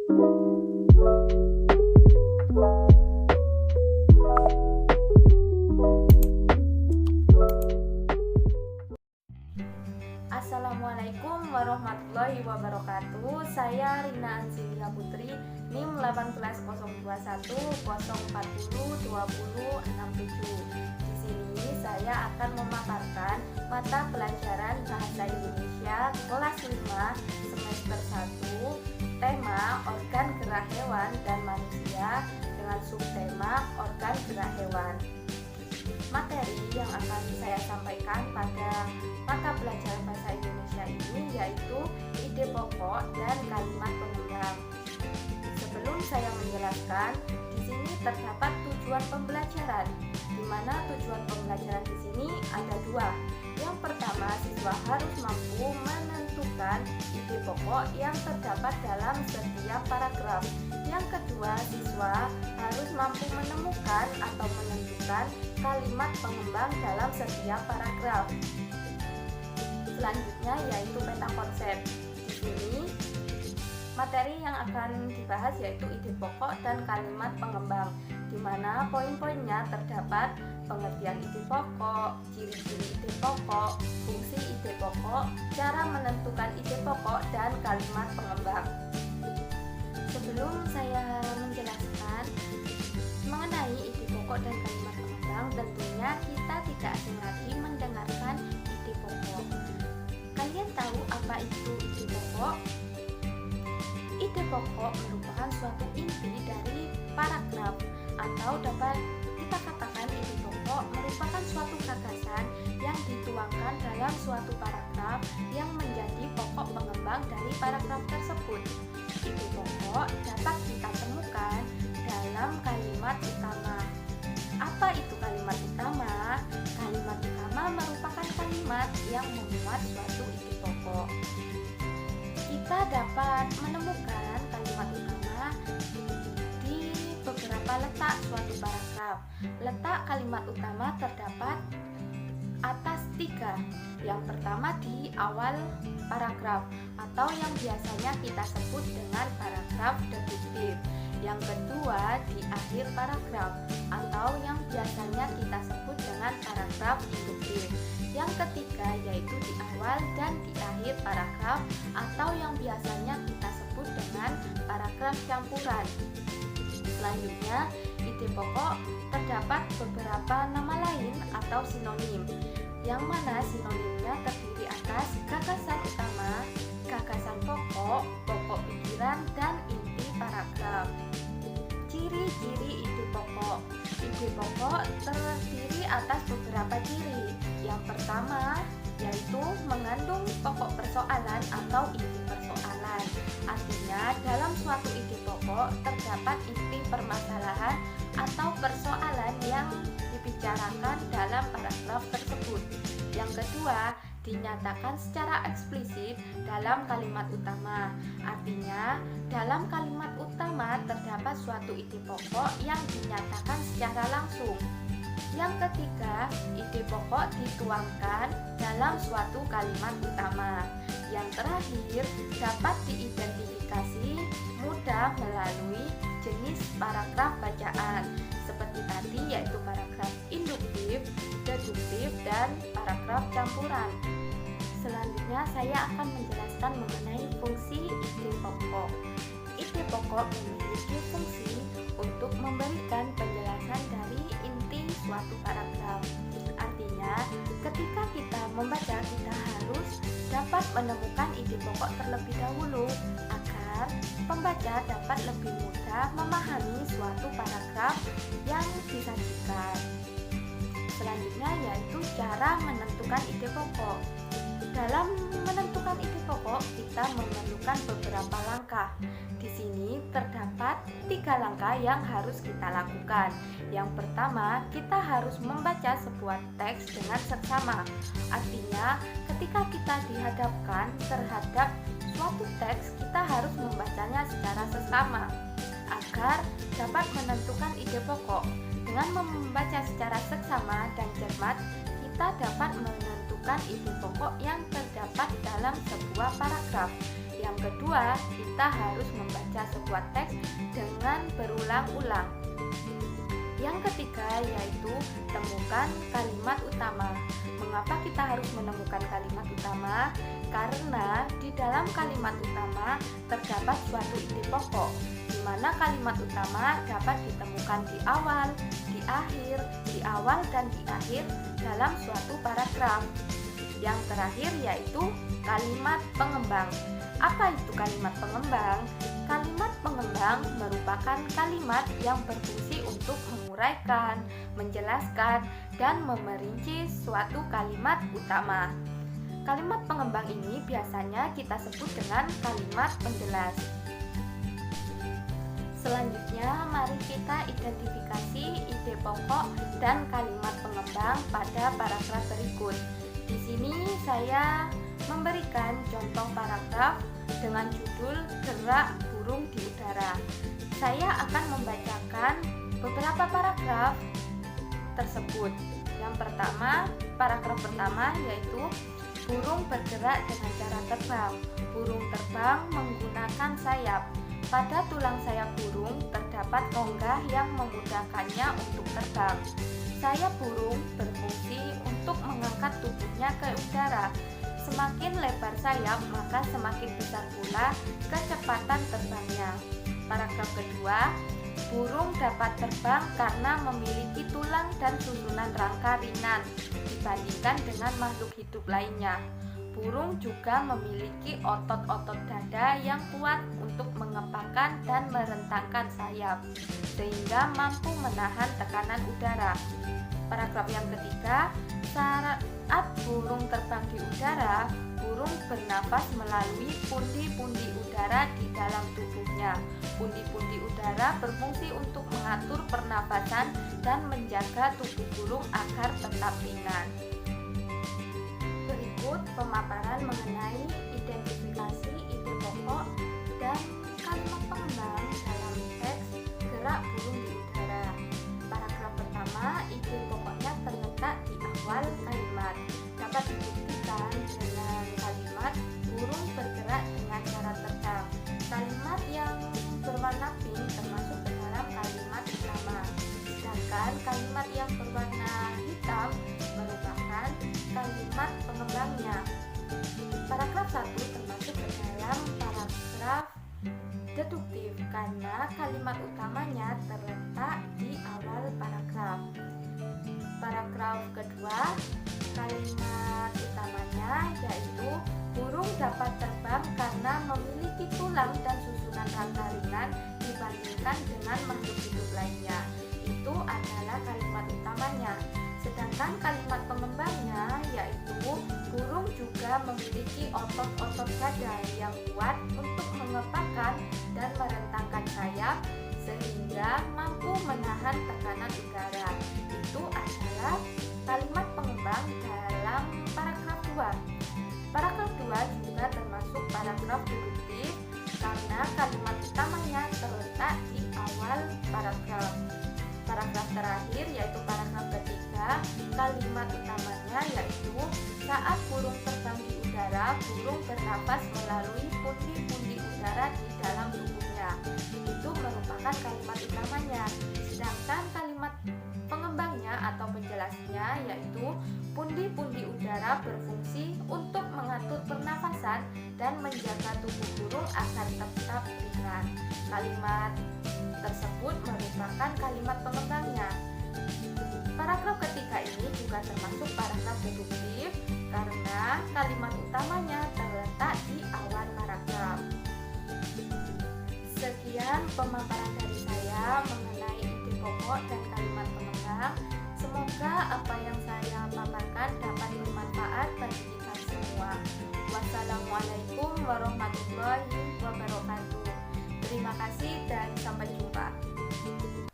Assalamualaikum warahmatullahi wabarakatuh. Saya Rina Anzilia Putri, NIM 1802104020067. Di sini saya akan memaparkan mata pelajaran Bahasa Indonesia kelas 5 semester 1, tema organ gerak hewan dan manusia dengan subtema organ gerak hewan. Materi yang akan saya sampaikan pada mata pelajaran bahasa Indonesia ini yaitu ide pokok dan kalimat pengembangan. Sebelum saya menjelaskan, di sini terdapat tujuan pembelajaran, di mana tujuan pembelajaran di sini ada dua. Yang pertama, siswa harus mampu menentukan ide pokok yang terdapat dalam setiap paragraf. Yang kedua, siswa harus mampu menemukan atau menentukan kalimat pengembang dalam setiap paragraf. Selanjutnya yaitu peta konsep. Di sini materi yang akan dibahas yaitu ide pokok dan kalimat pengembang, di mana poin-poinnya terdapat pengertian ide pokok, ciri-ciri ide pokok, fungsi ide pokok, cara menentukan ide pokok, dan kalimat pengembang. Sebelum saya menjelaskan mengenai ide pokok dan kalimat pengembang, tentunya kita tidak asing lagi mendengarkan ide pokok. Kalian tahu apa itu ide pokok? Ide pokok merupakan suatu inti dari paragraf, atau dapat kita katakan ide pokok merupakan suatu gagasan yang dituangkan dalam suatu paragraf yang menjadi pokok pengembang dari paragraf tersebut. Ide pokok dapat kita temukan dalam kalimat utama. Apa itu kalimat utama? Kalimat utama merupakan kalimat yang memuat suatu ide pokok. Kita dapat menemukan kalimat utama di beberapa letak suatu paragraf. Letak kalimat utama terdapat atas 3. Yang pertama di awal paragraf, atau yang biasanya kita sebut dengan paragraf deduktif. Yang kedua di akhir paragraf, atau yang biasanya kita sebut dengan paragraf induktif. Yang ketiga yaitu di awal dan di akhir paragraf, atau yang biasanya kita sebut dengan paragraf campuran. Selanjutnya, ide pokok terdapat beberapa nama lain atau sinonim, yang mana sinonimnya terdiri atas gagasan utama, gagasan pokok, pokok pikiran, dan inti paragraf. Ciri-ciri ide pokok. Ide pokok terdiri atas beberapa ciri. Yang pertama yaitu mengandung pokok persoalan atau inti persoalan. Artinya dalam suatu ide pokok terdapat inti permasalahan atau persoalan yang dibicarakan dalam paragraf tersebut. Yang kedua, dinyatakan secara eksplisit dalam kalimat utama. Artinya, dalam kalimat utama terdapat suatu ide pokok yang dinyatakan secara langsung. Yang ketiga, ide pokok dituangkan dalam suatu kalimat utama. Yang terakhir, dapat diidentifikasi mudah melalui jenis paragraf bacaan seperti tadi, yaitu paragraf induktif, deduktif, dan paragraf campuran. Selanjutnya saya akan menjelaskan mengenai fungsi ide pokok. Ide pokok memiliki fungsi untuk memberikan penjelasan dari inti suatu paragraf. Artinya, ketika kita membaca, kita harus dapat menemukan ide pokok terlebih dahulu agar pembaca dapat lebih mudah memahami suatu paragraf yang disajikan. Selanjutnya yaitu cara menentukan ide pokok. Dalam menentukan ide pokok, kita memerlukan beberapa langkah. Di sini terdapat 3 langkah yang harus kita lakukan. Yang pertama, kita harus membaca sebuah teks dengan seksama. Artinya, ketika kita dihadapkan terhadap suatu teks, kita harus membacanya secara seksama agar dapat menentukan ide pokok. Dengan membaca secara seksama dan cermat, kita dapat menentukan ide pokok yang terdapat dalam sebuah paragraf. Yang kedua, kita harus membaca sebuah teks dengan berulang-ulang. Yang ketiga yaitu temukan kalimat utama. Mengapa kita harus menemukan kalimat utama? Karena di dalam kalimat utama terdapat suatu ide pokok, di mana kalimat utama dapat ditemukan di awal, di akhir, di awal dan di akhir dalam suatu paragraf. Yang terakhir yaitu kalimat pengembang. Apa itu kalimat pengembang? Kalimat pengembang merupakan kalimat yang berfungsi untuk menguraikan, menjelaskan, dan memerinci suatu kalimat utama. Kalimat pengembang ini biasanya kita sebut dengan kalimat penjelas. Selanjutnya, mari kita identifikasi ide pokok dan kalimat pengembang pada paragraf berikut. Di sini saya memberikan contoh paragraf dengan judul Gerak Burung di Udara. Saya akan membacakan beberapa paragraf tersebut. Yang pertama, paragraf pertama yaitu burung bergerak dengan cara terbang. Burung terbang menggunakan sayap. Pada tulang sayap burung terdapat rongga yang memudahkannya untuk terbang. Sayap burung berfungsi untuk mengangkat tubuhnya ke udara. Semakin lebar sayap, maka semakin besar pula kecepatan terbangnya. Paragraf kedua, burung dapat terbang karena memiliki tulang dan susunan rangka ringan dibandingkan dengan makhluk hidup lainnya. Burung juga memiliki otot-otot dada yang kuat untuk mengepakkan dan merentangkan sayap, sehingga mampu menahan tekanan udara. Paragraf yang ketiga, saat burung terbang di udara, burung bernafas melalui pundi-pundi udara di dalam tubuhnya. Pundi-pundi udara berfungsi untuk mengatur pernafasan dan menjaga tubuh burung agar tetap ringan. Berikut pemaparan mengenai identifikasi ide pokok dan kalimat pengembang dalam teks Gerak Burung di Udara. Paragraf pertama, ide pokoknya terletak di awal kalimat. Dapat dibuktikan dengan kalimat burung bergerak dengan cara terbang. Kalimat yang berwarna pink termasuk ke dalam kalimat utama. Sedangkan kalimat yang berwarna hitam merupakan kalimat pengembangnya. Paragraf 1 termasuk ke dalam paragraf deduktif karena kalimat utamanya terletak di awal paragraf. Paragraf kedua, kalimat utamanya yaitu burung dapat terbang karena memiliki tulang dan susunan rangka ringan dibandingkan dengan makhluk hidup lainnya. Itu adalah kalimat utamanya. Sedangkan kalimat pengembangnya yaitu burung juga memiliki otot-otot dada yang kuat untuk mengepakkan dan merentangkan sayap sehingga mampu menahan tekanan udara. Itu adalah kalimat pengembang dalam paragraf 2. Paragraf 2 juga termasuk paragraf deduktif karena kalimat utamanya terletak di awal paragraf. Paragraf terakhir yaitu paragraf ketiga, kalimat utamanya yaitu saat burung terbang di udara, burung bernafas melalui pundi-pundi udara di dalam tubuhnya. Itu merupakan kalimat utamanya. Sedangkan kalimat pengembangnya atau penjelasnya yaitu pundi-pundi udara berfungsi untuk mengatur pernafasan dan menjaga tubuh burung agar tetap ringan. Kalimat tersebut merupakan kalimat pengembangnya. Paragraf ketiga ini juga termasuk paragraf deduktif karena kalimat utamanya terletak di awal paragraf. Sekian pemaparan dari saya mengenai ide pokok dan kalimat pengembang. Semoga apa yang saya paparkan dapat bermanfaat bagi kita semua. Wassalamualaikum warahmatullahi